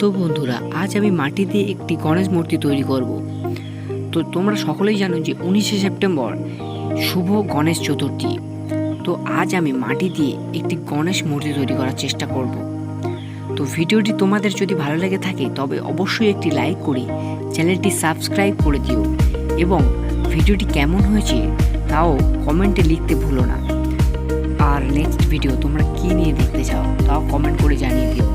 তো বন্ধুরা, আজ আমি মাটি দিয়ে একটি গণেশ মূর্তি তৈরি করব। তো তোমরা সকলেই জানো যে 19শে সেপ্টেম্বর শুভ গণেশ চতুর্থী। তো আজ আমি মাটি দিয়ে একটি গণেশ মূর্তি তৈরি করার চেষ্টা করব। তো ভিডিওটি তোমাদের যদি ভালো লেগে থাকে তবে অবশ্যই একটি লাইক করে চ্যানেলটি সাবস্ক্রাইব করে দিও এবং ভিডিওটি কেমন হয়েছে তাও কমেন্টে লিখতে ভুলো না। আর নেক্সট ভিডিও তোমরা কী নিয়ে দেখতে চাও তাও কমেন্ট করে জানিয়ে দিও।